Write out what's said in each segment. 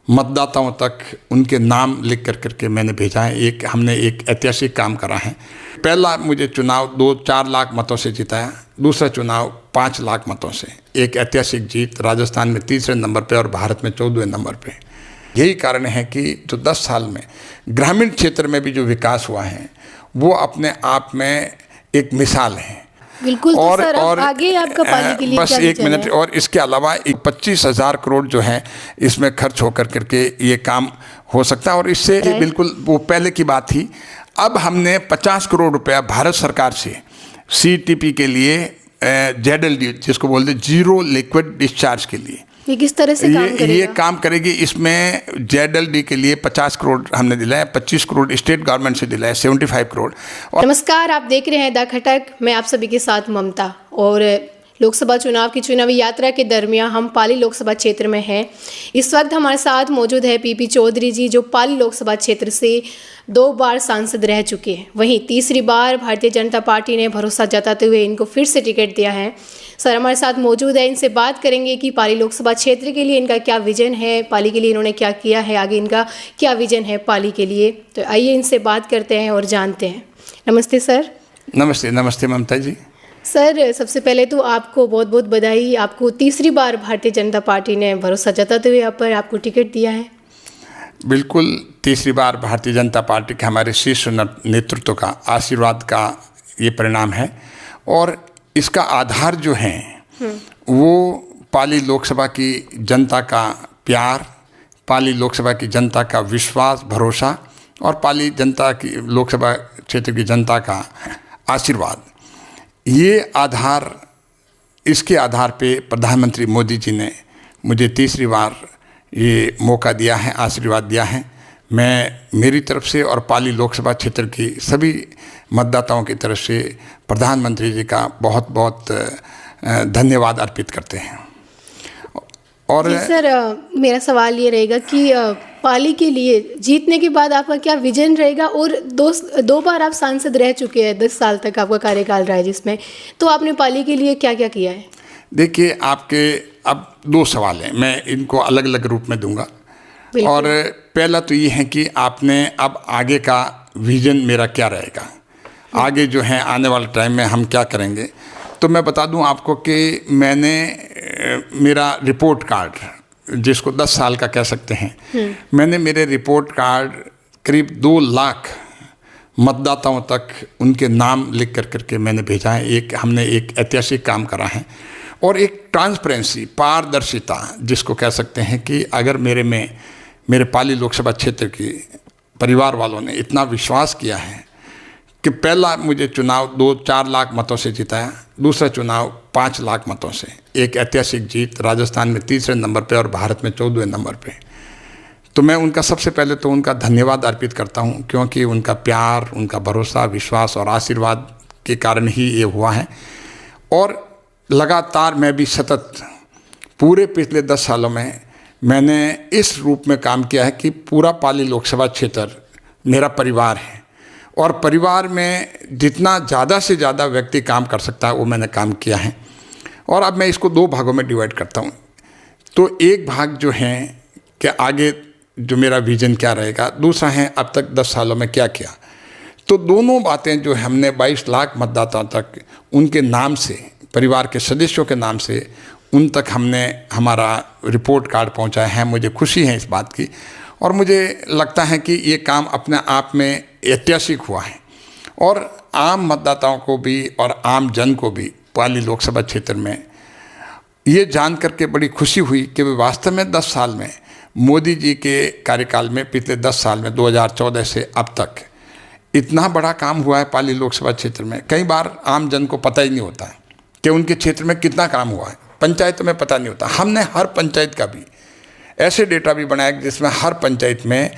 मतदाताओं तक उनके नाम लिख करके मैंने भेजा है। हमने एक ऐतिहासिक काम करा है। पहला मुझे चुनाव 2-4 लाख मतों से जिताया, दूसरा चुनाव 5 लाख मतों से। एक ऐतिहासिक जीत, राजस्थान में तीसरे नंबर पे और भारत में 14वें नंबर पे। यही कारण है कि जो 10 साल में ग्रामीण क्षेत्र में भी जो विकास हुआ है वो अपने आप में एक मिसाल है। बिल्कुल। तो सर, और आगे आपका पाली के लिए बस एक मिनट, और इसके अलावा 25,000 करोड़ जो है इसमें खर्च होकर करके ये काम हो सकता है। और इससे बिल्कुल वो पहले की बात थी। अब हमने 50 करोड़ रुपया भारत सरकार से CTP के लिए ZLD जिसको बोलते जीरो लिक्विड डिस्चार्ज के लिए, ये किस तरह से काम करेगा? ये काम करेगी। इसमें ZLD के लिए 50 करोड़ हमने दिलाया, 25 करोड़ स्टेट गवर्नमेंट से दिलाया, 75 करोड़। नमस्कार, आप देख रहे हैं द खटक। मैं आप सभी के साथ ममता। और लोकसभा चुनाव की चुनावी यात्रा के दरमियान हम पाली लोकसभा क्षेत्र में हैं। इस वक्त हमारे साथ मौजूद है PP चौधरी जी, जो पाली लोकसभा क्षेत्र से 2 बार सांसद रह चुके हैं। वहीं तीसरी बार भारतीय जनता पार्टी ने भरोसा जताते हुए इनको फिर से टिकट दिया है। सर हमारे साथ मौजूद है, इनसे बात करेंगे कि पाली लोकसभा क्षेत्र के लिए इनका क्या विजन है, पाली के लिए इन्होंने क्या किया है, आगे इनका क्या विजन है पाली के लिए। तो आइए इनसे बात करते हैं और जानते हैं। नमस्ते सर। नमस्ते। नमस्ते ममता जी। सर सबसे पहले तो आपको बहुत बहुत बधाई। आपको तीसरी बार भारतीय जनता पार्टी ने भरोसा जताते हुए यहाँ पर आपको टिकट दिया है। बिल्कुल, तीसरी बार भारतीय जनता पार्टी के हमारे शीर्ष नेतृत्व का आशीर्वाद का ये परिणाम है। और इसका आधार जो है वो पाली लोकसभा की जनता का प्यार, पाली लोकसभा की जनता का विश्वास, भरोसा और पाली जनता की लोकसभा क्षेत्र की जनता का आशीर्वाद, ये आधार, इसके आधार पे प्रधानमंत्री मोदी जी ने मुझे तीसरी बार ये मौका दिया है, आशीर्वाद दिया है। मैं मेरी तरफ से और पाली लोकसभा क्षेत्र की सभी मतदाताओं की तरफ से प्रधानमंत्री जी का बहुत बहुत धन्यवाद अर्पित करते हैं। और जी सर, मेरा सवाल ये रहेगा कि पाली के लिए जीतने के बाद आपका क्या विजन रहेगा? और दो बार आप सांसद रह चुके हैं, 10 साल तक आपका कार्यकाल रहा है जिसमें, तो आपने पाली के लिए क्या क्या किया है? देखिए, आपके अब 2 सवाल हैं, मैं इनको अलग अलग रूप में दूंगा। और पहला तो ये है कि आपने अब आगे का विजन मेरा क्या रहेगा, आगे जो है आने वाले टाइम में हम क्या करेंगे। तो मैं बता दूं आपको कि मैंने मेरा रिपोर्ट कार्ड, जिसको 10 साल का कह सकते हैं, मैंने मेरे रिपोर्ट कार्ड करीब 2 लाख मतदाताओं तक उनके नाम लिख करके मैंने भेजा है। हमने एक ऐतिहासिक काम करा है। और एक ट्रांसपेरेंसी, पारदर्शिता जिसको कह सकते हैं कि अगर मेरे पाली लोकसभा क्षेत्र की परिवार वालों ने इतना विश्वास किया है कि पहला मुझे चुनाव 2-4 लाख मतों से जिताया, दूसरा चुनाव 5 लाख मतों से। एक ऐतिहासिक जीत, राजस्थान में तीसरे नंबर पे और भारत में 14वें नंबर पे। तो मैं उनका सबसे पहले तो उनका धन्यवाद अर्पित करता हूं, क्योंकि उनका प्यार, उनका भरोसा, विश्वास और आशीर्वाद के कारण ही ये हुआ है। और लगातार मैं भी सतत पूरे पिछले 10 सालों में मैंने इस रूप में काम किया है कि पूरा पाली लोकसभा क्षेत्र मेरा परिवार है। और परिवार में जितना ज़्यादा से ज़्यादा व्यक्ति काम कर सकता है वो मैंने काम किया है। और अब मैं इसको 2 भागों में डिवाइड करता हूँ। तो एक भाग जो है कि आगे जो मेरा विजन क्या रहेगा, दूसरा है अब तक 10 सालों में क्या किया। तो दोनों बातें जो हमने 22 लाख मतदाताओं तक उनके नाम से, परिवार के सदस्यों के नाम से उन तक हमने हमारा रिपोर्ट कार्ड पहुँचाया है। मुझे खुशी है इस बात की। और मुझे लगता है कि ये काम अपने आप में ऐतिहासिक हुआ है। और आम मतदाताओं को भी और आम जन को भी पाली लोकसभा क्षेत्र में ये जान करके बड़ी खुशी हुई कि वे वास्तव में 10 साल में मोदी जी के कार्यकाल में, पिछले 10 साल में 2014 से अब तक इतना बड़ा काम हुआ है पाली लोकसभा क्षेत्र में। कई बार आम जन को पता ही नहीं होता है कि उनके क्षेत्र में कितना काम हुआ है। पंचायतों में पता नहीं होता। हमने हर पंचायत का भी ऐसे डेटा भी बनाया जिसमें हर पंचायत में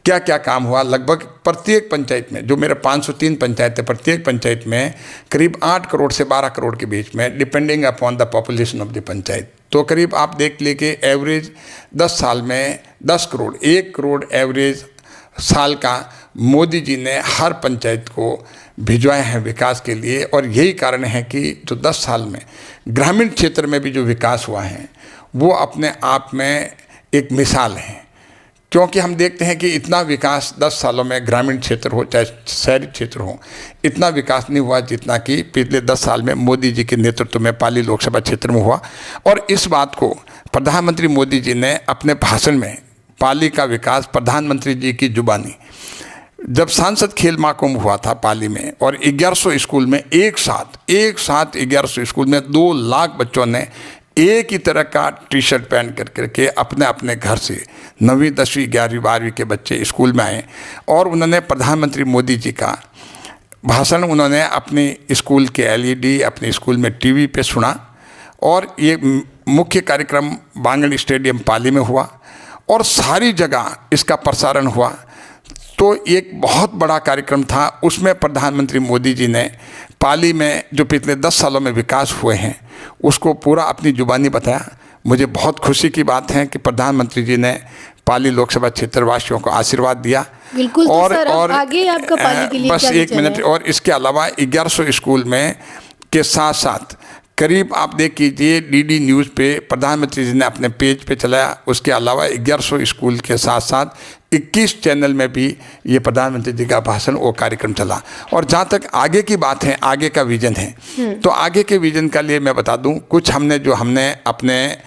क्या क्या काम हुआ। लगभग प्रत्येक पंचायत में, जो मेरे 503 पंचायत है, प्रत्येक पंचायत में करीब 8 करोड़ से 12 करोड़ के बीच में, depending upon the population of the panchayat. तो करीब आप देख लीजिए एवरेज 10 साल में 10 करोड़, 1 करोड़ एवरेज साल का मोदी जी ने हर पंचायत को भिजवाए हैं विकास के लिए। और यही कारण है कि जो 10 साल में ग्रामीण क्षेत्र में भी जो विकास हुआ है वो अपने आप में एक मिसाल है। क्योंकि हम देखते हैं कि इतना विकास 10 सालों में ग्रामीण क्षेत्र हो चाहे शहरी क्षेत्र हो, इतना विकास नहीं हुआ जितना कि पिछले 10 साल में मोदी जी के नेतृत्व में पाली लोकसभा क्षेत्र में हुआ। और इस बात को प्रधानमंत्री मोदी जी ने अपने भाषण में पाली का विकास प्रधानमंत्री जी की जुबानी, जब सांसद खेल महाकुंभ हुआ था पाली में और 1100 स्कूल में एक साथ 1100 स्कूल में 2 लाख बच्चों ने एक ही तरह का टी शर्ट पहन करके अपने अपने घर से 9वीं 10वीं 11वीं 12वीं के बच्चे स्कूल में आए और उन्होंने प्रधानमंत्री मोदी जी का भाषण उन्होंने अपने स्कूल के LED अपने स्कूल में टीवी पे सुना। और ये मुख्य कार्यक्रम बांगड़ी स्टेडियम पाली में हुआ और सारी जगह इसका प्रसारण हुआ। तो एक बहुत बड़ा कार्यक्रम था, उसमें प्रधानमंत्री मोदी जी ने पाली में जो पिछले 10 सालों में विकास हुए हैं उसको पूरा अपनी जुबानी बताया। मुझे बहुत खुशी की बात है कि प्रधानमंत्री जी ने पाली लोकसभा क्षेत्र वासियों को आशीर्वाद दिया। बिल्कुल। और तो सर, आगे आपका पाली के लिए बस एक मिनट। और इसके अलावा 1100 स्कूल में के साथ साथ करीब आप देख कीजिए DD न्यूज़ पे प्रधानमंत्री जी ने अपने पेज पे चलाया। उसके अलावा 1100 स्कूल के साथ साथ 21 चैनल में भी ये प्रधानमंत्री जी का भाषण वो कार्यक्रम चला। और जहाँ तक आगे की बात है, आगे का विजन है, तो आगे के विजन का लिए मैं बता दूँ कुछ हमने अपने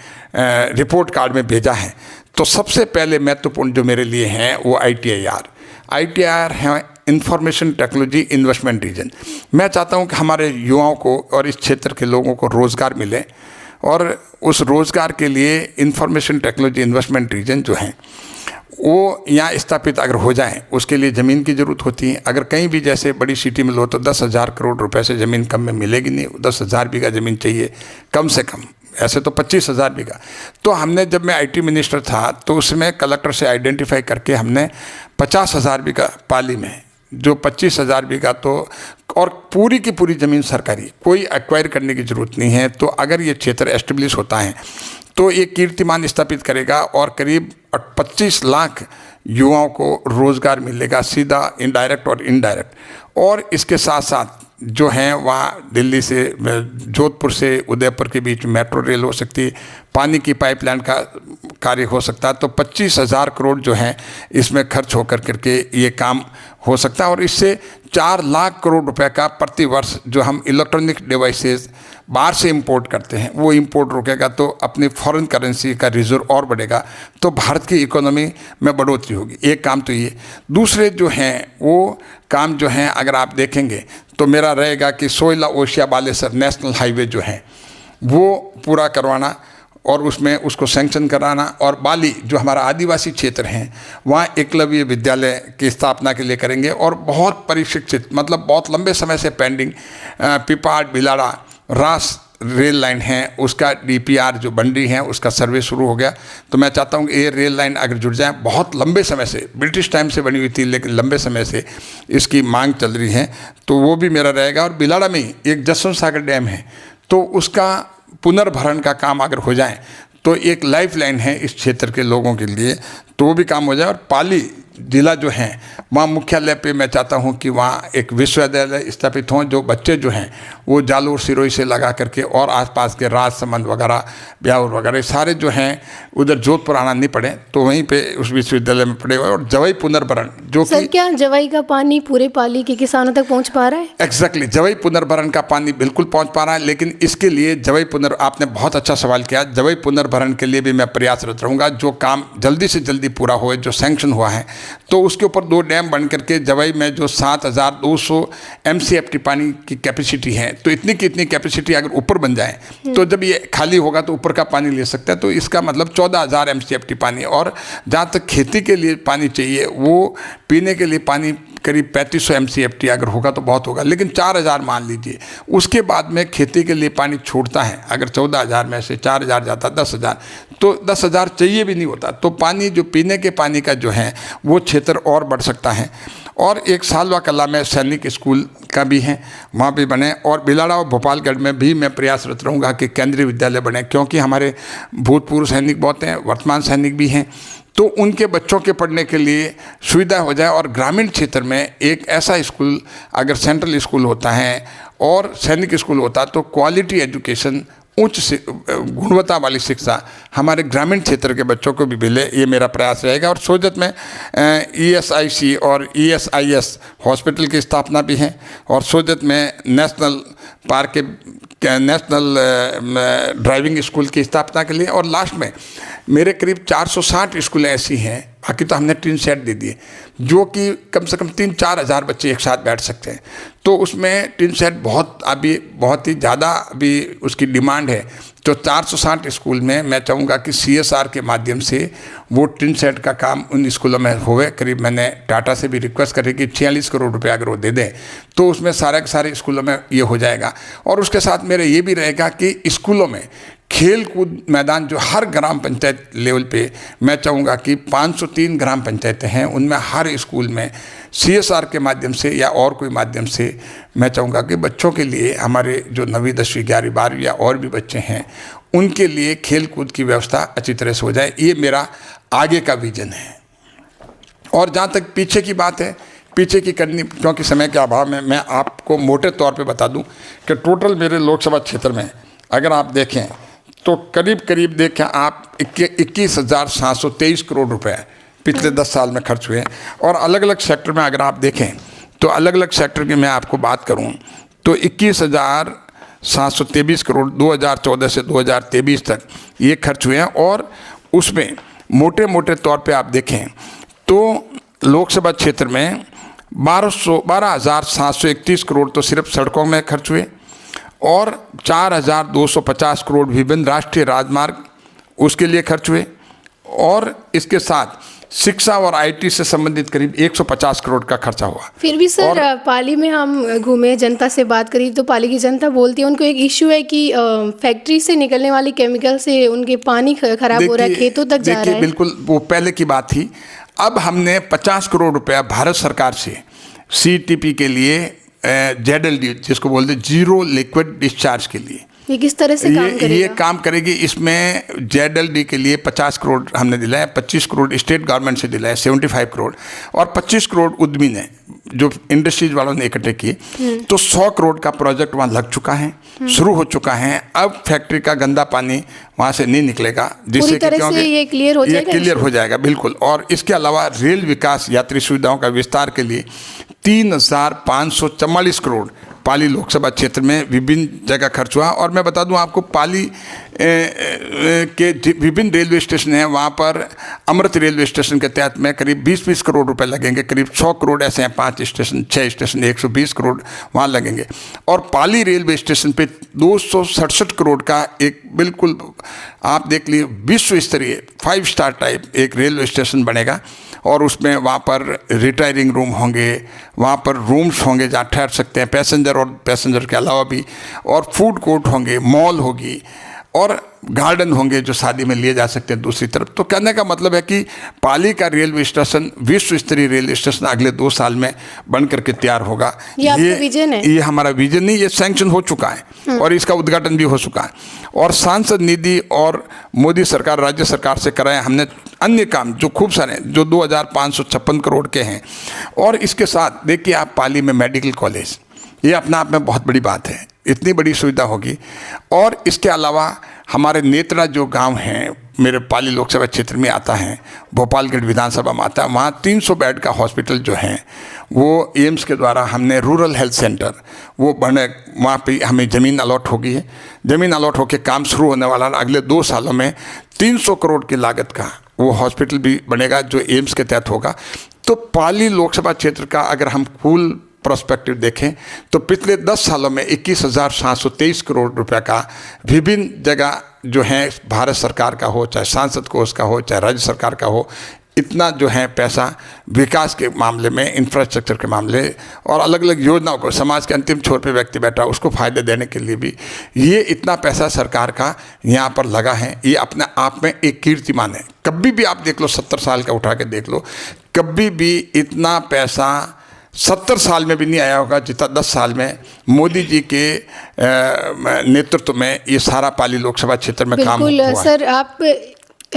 रिपोर्ट कार्ड में भेजा है। तो सबसे पहले महत्वपूर्ण जो मेरे लिए हैं वो ITIR है, इंफॉर्मेशन टेक्नोलॉजी इन्वेस्टमेंट रीजन। मैं चाहता हूं कि हमारे युवाओं को और इस क्षेत्र के लोगों को रोज़गार मिले और उस रोज़गार के लिए इंफॉर्मेशन टेक्नोलॉजी इन्वेस्टमेंट रीजन जो है वो यहाँ स्थापित अगर हो जाए, उसके लिए ज़मीन की ज़रूरत होती है। अगर कहीं भी जैसे बड़ी सिटी में लो तो 10,000 करोड़ रुपए से ज़मीन कम में मिलेगी नहीं, 10,000 बीघा ज़मीन चाहिए कम से कम, ऐसे तो 25,000 बीघा। तो हमने, जब मैं IT मिनिस्टर था तो उसमें कलेक्टर से आइडेंटिफाई करके हमने 50,000 बीघा पाली में, जो 25,000 बीघा तो, और पूरी की पूरी ज़मीन सरकारी, कोई एक्वायर करने की ज़रूरत नहीं है। तो अगर ये क्षेत्र एस्टेब्लिश होता है तो ये कीर्तिमान स्थापित करेगा और करीब 25 लाख युवाओं को रोज़गार मिलेगा, सीधा, इनडायरेक्ट और इनडायरेक्ट। और इसके साथ साथ जो हैं वहाँ दिल्ली से, जोधपुर से उदयपुर के बीच मेट्रो रेल हो सकती है, पानी की पाइपलाइन का कार्य हो सकता है। तो 25,000 करोड़ जो हैं इसमें खर्च होकर करके ये काम हो सकता है। और इससे 4 लाख करोड़ रुपए का प्रति वर्ष जो हम इलेक्ट्रॉनिक डिवाइसेस बाहर से इंपोर्ट करते हैं वो इंपोर्ट रुकेगा, तो अपनी फॉरेन करेंसी का रिजर्व और बढ़ेगा, तो भारत की इकोनॉमी में बढ़ोतरी होगी। एक काम तो ये। दूसरे जो हैं वो काम जो हैं अगर आप देखेंगे तो मेरा रहेगा कि सोयला ओशिया बालेश्वर नेशनल हाईवे जो है वो पूरा करवाना और उसमें उसको सैंक्शन कराना। और बाली जो हमारा आदिवासी क्षेत्र है वहाँ एकलव्य विद्यालय की स्थापना के लिए करेंगे। और बहुत परिशिक्षित, मतलब बहुत लंबे समय से पेंडिंग पिपाड भिलाड़ा रास रेल लाइन है, उसका DPR जो बन रही है उसका सर्वे शुरू हो गया। तो मैं चाहता हूँ कि ये रेल लाइन अगर जुड़ जाए, बहुत लंबे समय से, ब्रिटिश टाइम से बनी हुई थी लेकिन लंबे समय से इसकी मांग चल रही है, तो वो भी मेरा रहेगा। और भिलाड़ा में ही एक जसवंत सागर डैम है, तो उसका पुनर्भरण का काम अगर हो जाए तो एक लाइफ लाइन है इस क्षेत्र के लोगों के लिए, तो वो भी काम हो जाए। और पाली जिला जो है वहाँ मुख्यालय पे मैं चाहता हूँ कि वहाँ एक विश्वविद्यालय स्थापित हों, जो बच्चे जो हैं वो जालूर सिरोही से लगा करके और आसपास के राजसमंद वगैरह, ब्यावर वगैरह सारे जो हैं उधर जोधपुर आना नहीं पड़े, तो वहीं पे उस विश्वविद्यालय में पड़े हुए। और जवई पुनर्भरण जो कि, क्या जवई का पानी पूरे पाली के किसानों तक पहुँच पा रहा है? एग्जैक्टली, जवई पुनर्भरण का पानी बिल्कुल पहुँच पा रहा है, लेकिन इसके लिए आपने बहुत अच्छा सवाल किया, जवई पुनर्भरण के लिए भी मैं प्रयासरत रहूँगा। जो काम जल्दी से जल्दी पूरा हो, जो सैंक्शन हुआ है, तो उसके ऊपर 2 डैम बन करके जवई में जो 7,200 MCFT पानी की कैपेसिटी है, तो इतनी की इतनी कैपेसिटी अगर ऊपर बन जाए तो जब ये खाली होगा तो ऊपर का पानी ले सकता है। तो इसका मतलब 14,000 MCFT पानी। और जहाँ तक खेती के लिए पानी चाहिए, वो पीने के लिए पानी करीब 3500 MCFT अगर होगा तो बहुत होगा, लेकिन 4,000 मान लीजिए। उसके बाद में खेती के लिए पानी छूटता है, अगर 14,000 में से 4,000 जाता 10,000, तो 10,000 चाहिए भी नहीं होता। तो पानी जो पीने के पानी का जो है वो क्षेत्र और बढ़ सकता है। और एक सालवा कला में सैनिक स्कूल का भी है, वहाँ भी बने। और भिलाड़ा और भोपालगढ़ में भी मैं प्रयासरत रहूँगा कि केंद्रीय विद्यालय बने, क्योंकि हमारे भूतपूर्व सैनिक बहुत हैं, वर्तमान सैनिक भी हैं, तो उनके बच्चों के पढ़ने के लिए सुविधा हो जाए। और ग्रामीण क्षेत्र में एक ऐसा स्कूल अगर सेंट्रल स्कूल होता है और सैनिक स्कूल होता है तो क्वालिटी एजुकेशन उच्च गुणवत्ता वाली शिक्षा हमारे ग्रामीण क्षेत्र के बच्चों को भी मिले, ये मेरा प्रयास रहेगा। और सोजत में ESIC और ESIS हॉस्पिटल की स्थापना भी है, और सोजत में नेशनल पार्क के नेशनल ड्राइविंग स्कूल की स्थापना के लिए। और लास्ट में मेरे करीब 460 स्कूलें ऐसी हैं, बाकी तो हमने 3 सेट दे दिए, जो कि कम से कम 3-4 हज़ार बच्चे एक साथ बैठ सकते हैं। तो उसमें 3 सेट बहुत ही ज़्यादा अभी उसकी डिमांड है। तो 460 स्कूल में मैं चाहूँगा कि CSR के माध्यम से वो 3 सेट का काम उन स्कूलों में होवे। करीब मैंने टाटा से भी रिक्वेस्ट करी कि 46 करोड़ रुपए अगर वो दे दें तो उसमें सारे के सारे स्कूलों में ये हो जाएगा। और उसके साथ मेरे ये भी रहेगा कि स्कूलों में खेल कूद मैदान जो हर ग्राम पंचायत लेवल पे, मैं चाहूँगा कि 503 ग्राम पंचायतें हैं, उनमें हर स्कूल में CSR के माध्यम से या और कोई माध्यम से मैं चाहूँगा कि बच्चों के लिए, हमारे जो 9वीं 10वीं 11वीं 12वीं या और भी बच्चे हैं, उनके लिए खेल कूद की व्यवस्था अच्छी तरह से हो जाए। ये मेरा आगे का विजन है। और जहाँ तक पीछे की बात है, पीछे की करनी, क्योंकि समय के अभाव में मैं आपको मोटे तौर पे बता दूं कि टोटल मेरे लोकसभा क्षेत्र में अगर आप देखें तो करीब देखें आप 21,723 करोड़ रुपए पिछले 10 साल में खर्च हुए। और अलग अलग सेक्टर में अगर आप देखें तो अलग अलग सेक्टर की मैं आपको बात करूं तो 21,723 करोड़ 2014 से 2023 तक ये खर्च हुए हैं। और उसमें मोटे तौर पे आप देखें तो लोकसभा क्षेत्र में 12,731 करोड़ तो सिर्फ सड़कों में खर्च हुए, और 4,250 करोड़ विभिन्न राष्ट्रीय राजमार्ग उसके लिए खर्च हुए। और इसके साथ शिक्षा और IT से संबंधित करीब 150 करोड़ का खर्चा हुआ। फिर भी सर पाली में हम घूमे, जनता से बात करी तो पाली की जनता बोलती है उनको एक इश्यू है कि फैक्ट्री से निकलने वाली केमिकल से उनके पानी खराब हो रहा है, खेतों तक जा रहा है। बिल्कुल वो पहले की बात थी। अब हमने 50 करोड़ रुपया भारत सरकार से CTP के लिए ZLD जिसको बोलते हैं जीरो लिक्विड डिस्चार्ज के लिए, ये किस तरह से काम करेगा? ये काम करेगी। इसमें ZLD के लिए 50 करोड़ हमने दिलाया, 25 करोड़ स्टेट गवर्नमेंट से दिलाया 75 करोड़, और 25 करोड़ उद्यमी ने जो इंडस्ट्रीज वालों ने इकट्ठे किए। तो 100 करोड़ का प्रोजेक्ट वहाँ लग चुका है, शुरू हो चुका है। अब फैक्ट्री का गंदा पानी वहाँ से नहीं निकलेगा, जिससे कि क्योंकि ये क्लियर हो जाएगा बिल्कुल। और इसके अलावा रेल विकास यात्री सुविधाओं का विस्तार के लिए 3,544 करोड़ पाली लोकसभा क्षेत्र में विभिन्न जगह खर्च हुआ। और मैं बता दूं आपको, पाली के विभिन्न रेलवे स्टेशन हैं, वहाँ पर अमृत रेलवे स्टेशन के तहत में करीब 20 करोड़ रुपए लगेंगे। करीब 100 करोड़ ऐसे हैं, 5 स्टेशन 6 स्टेशन 120 करोड़ वहाँ लगेंगे। और पाली रेलवे स्टेशन पे 267 करोड़ का एक बिल्कुल आप देख लीजिए विश्व स्तरीय 5 स्टार टाइप एक रेलवे स्टेशन बनेगा। और उसमें वहाँ पर रिटायरिंग रूम होंगे, वहाँ पर रूम्स होंगे जहाँ ठहर सकते हैं पैसेंजर और पैसेंजर के अलावा भी, और फूड कोर्ट होंगे, मॉल होगी, और गार्डन होंगे जो शादी में लिए जा सकते हैं दूसरी तरफ। तो कहने का मतलब है कि पाली का रेलवे स्टेशन विश्व स्तरीय रेलवे स्टेशन अगले 2 साल में बन करके तैयार होगा। ये विजन है, ये हमारा विजन नहीं, ये सैंक्शन हो चुका है और इसका उद्घाटन भी हो चुका है। और सांसद निधि और मोदी सरकार राज्य सरकार से कराए हमने अन्य काम जो खूब सारे जो 2,556 करोड़ के हैं। और इसके साथ देखिए आप पाली में मेडिकल कॉलेज, ये अपना आप में बहुत बड़ी बात है, इतनी बड़ी सुविधा होगी। और इसके अलावा हमारे नेत्रा जो गांव हैं मेरे पाली लोकसभा क्षेत्र में आता है, भोपालगढ़ विधानसभा में आता है, वहाँ 300 बेड का हॉस्पिटल जो है वो एम्स के द्वारा हमने रूरल हेल्थ सेंटर वो बने, वहाँ पे हमें ज़मीन अलॉट हो गई है। ज़मीन अलॉट होकर काम शुरू होने वाला, अगले 2 सालों में 300 करोड़ की लागत का वो हॉस्पिटल भी बनेगा जो एम्स के तहत होगा। तो पाली लोकसभा क्षेत्र का अगर हम कुल प्रोस्पेक्टिव देखें तो पिछले 10 सालों में 21,723 करोड़ रुपए का विभिन्न जगह जो है भारत सरकार का हो, चाहे सांसद कोष का हो, चाहे राज्य सरकार का हो, इतना जो है पैसा विकास के मामले में, इंफ्रास्ट्रक्चर के मामले और अलग अलग योजनाओं को, समाज के अंतिम छोर पे व्यक्ति बैठा उसको फ़ायदे देने के लिए भी ये इतना पैसा सरकार का यहाँ पर लगा है। ये अपने आप में एक कीर्तिमान है। कभी भी आप देख लो, 70 साल का उठा के देख लो, कभी भी इतना पैसा 70 साल में भी नहीं आया होगा जितना 10 साल में मोदी जी के नेतृत्व में ये सारा पाली लोकसभा क्षेत्र में काम हुआ है। सर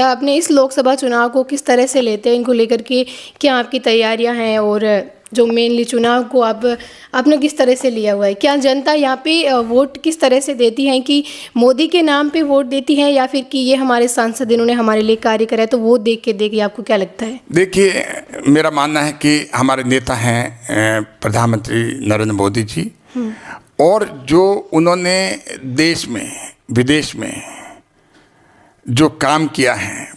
आपने इस लोकसभा चुनाव को किस तरह से लेते हैं, इनको लेकर के क्या आपकी तैयारियां हैं और जो मेनली चुनाव को आपने किस तरह से लिया हुआ है? क्या जनता यहाँ पे वोट किस तरह से देती है कि मोदी के नाम पे वोट देती है, या फिर कि ये हमारे सांसद इन्होंने हमारे लिए कार्य करा है तो वो देख के आपको क्या लगता है? देखिए, मेरा मानना है कि हमारे नेता हैं प्रधानमंत्री नरेंद्र मोदी जी, और जो उन्होंने देश में विदेश में जो काम किया है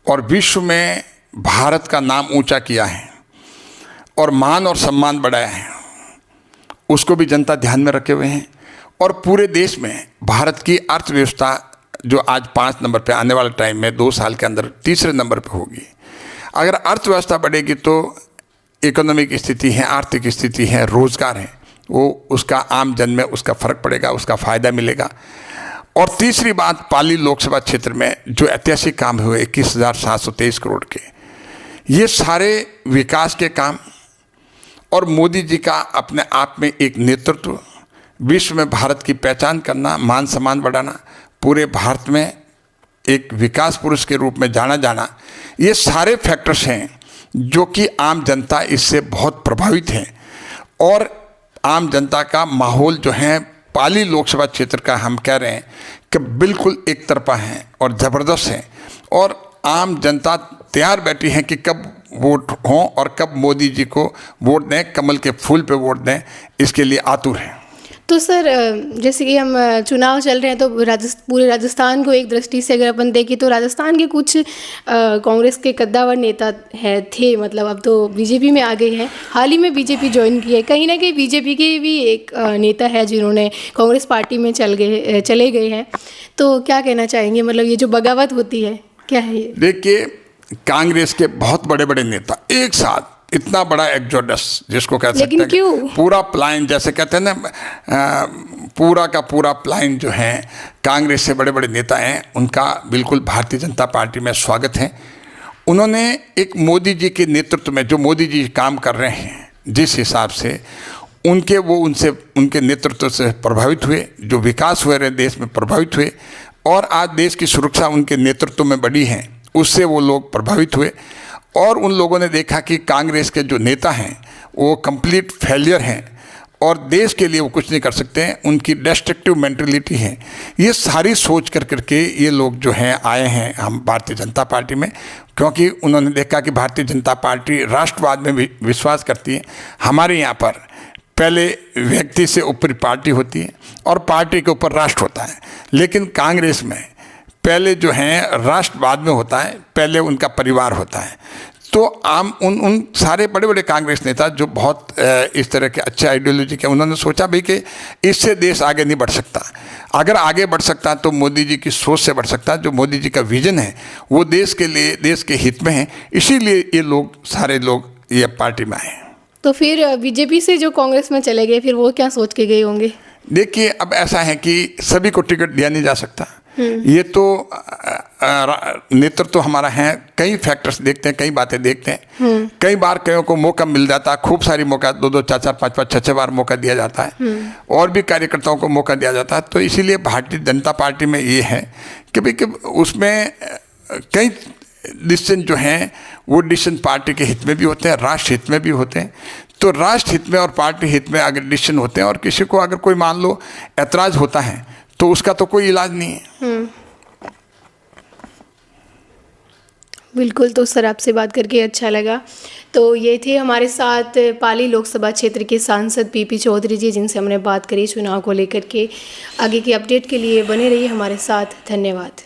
और विश्व में भारत का नाम ऊंचा किया है और मान और सम्मान बढ़ाया है, उसको भी जनता ध्यान में रखे हुए हैं। और पूरे देश में भारत की अर्थव्यवस्था जो आज 5 नंबर पे, आने वाले टाइम में 2 साल के अंदर तीसरे नंबर पे होगी। अगर अर्थव्यवस्था बढ़ेगी तो इकोनॉमिक स्थिति है, आर्थिक स्थिति है, रोजगार है, वो उसका आम जन में उसका फ़र्क पड़ेगा, उसका फ़ायदा मिलेगा। और तीसरी बात, पाली लोकसभा क्षेत्र में जो ऐतिहासिक काम हुए 21,723 करोड़ के, ये सारे विकास के काम और मोदी जी का अपने आप में एक नेतृत्व, विश्व में भारत की पहचान करना, मान सम्मान बढ़ाना, पूरे भारत में एक विकास पुरुष के रूप में जाना जाना, ये सारे फैक्टर्स हैं जो कि आम जनता इससे बहुत प्रभावित है। और आम जनता का माहौल जो है पाली लोकसभा क्षेत्र का, हम कह रहे हैं कि बिल्कुल एक तरफा है और ज़बरदस्त है। और आम जनता तैयार बैठी है कि कब वोट हों और कब मोदी जी को वोट दें, कमल के फूल पे वोट दें, इसके लिए आतुर हैं। तो सर, जैसे कि हम चुनाव चल रहे हैं तो पूरे राजस्थान को एक दृष्टि से अगर अपन देखें तो राजस्थान के कुछ कांग्रेस के कद्दावर नेता थे, मतलब अब तो बीजेपी में आ गए हैं, हाल ही में बीजेपी ज्वाइन की है। कहीं ना कहीं बीजेपी के भी एक नेता है जिन्होंने कांग्रेस पार्टी में चले गए हैं, तो क्या कहना चाहेंगे? मतलब ये जो बगावत होती है, क्या है ये? देखिए, कांग्रेस के बहुत बड़े बड़े नेता एक साथ, इतना बड़ा एक्सोडस जिसको कह सकते हैं, क्यों? पूरा प्लान, जैसे कहते हैं ना, पूरा का पूरा प्लान जो है, कांग्रेस से बड़े बड़े नेता हैं, उनका बिल्कुल भारतीय जनता पार्टी में स्वागत है। उन्होंने एक मोदी जी के नेतृत्व में जो मोदी जी काम कर रहे हैं, जिस हिसाब से उनके नेतृत्व से प्रभावित हुए, जो विकास हुए रहे देश में प्रभावित हुए, और आज देश की सुरक्षा उनके नेतृत्व में बढ़ी है, उससे वो लोग प्रभावित हुए। और उन लोगों ने देखा कि कांग्रेस के जो नेता हैं वो कंप्लीट फेलियर हैं और देश के लिए वो कुछ नहीं कर सकते हैं, उनकी डिस्ट्रक्टिव मेंटलिटी है। ये सारी सोच करके ये लोग जो हैं आए हैं हम भारतीय जनता पार्टी में, क्योंकि उन्होंने देखा कि भारतीय जनता पार्टी राष्ट्रवाद में विश्वास करती है। हमारे यहाँ पर पहले व्यक्ति से ऊपर पार्टी होती है और पार्टी के ऊपर राष्ट्र होता है, लेकिन कांग्रेस में पहले जो है राष्ट्रवाद में होता है, पहले उनका परिवार होता है। तो आम उन सारे बड़े बड़े कांग्रेस नेता जो बहुत इस तरह के अच्छे आइडियोलॉजी के, उन्होंने सोचा भी कि इससे देश आगे नहीं बढ़ सकता। अगर आगे बढ़ सकता तो मोदी जी की सोच से बढ़ सकता। जो मोदी जी का विजन है वो देश के लिए, देश के हित में है, इसीलिए ये लोग, सारे लोग ये पार्टी में आए। तो फिर बीजेपी से जो कांग्रेस में चले गए, फिर वो क्या सोच के गए होंगे? देखिए, अब ऐसा है कि सभी को टिकट दिया नहीं जा सकता। ये तो नेतृत्व तो हमारा है, कई फैक्टर्स देखते हैं, कई बातें देखते हैं। कई बार कईयों को मौका मिल जाता है, खूब सारी मौका, 2-2, 4-4, 5-5, 6-6 बार मौका दिया जाता है, और भी कार्यकर्ताओं को मौका दिया जाता है। तो इसीलिए भारतीय जनता पार्टी में ये है कि भाई कि उसमें कई डिसीजन जो हैं वो डिसीजन पार्टी के हित में भी होते हैं, राष्ट्र हित में भी होते हैं। तो राष्ट्र हित में और पार्टी हित में अगर डिसीजन होते हैं और किसी को अगर कोई मान लो ऐतराज़ होता है तो उसका तो कोई इलाज नहीं है। बिल्कुल। तो सर, आपसे बात करके अच्छा लगा। तो ये थे हमारे साथ पाली लोकसभा क्षेत्र के सांसद पीपी चौधरी जी, जिनसे हमने बात करी चुनाव को लेकर के। आगे की अपडेट के लिए बने रहिए हमारे साथ। धन्यवाद।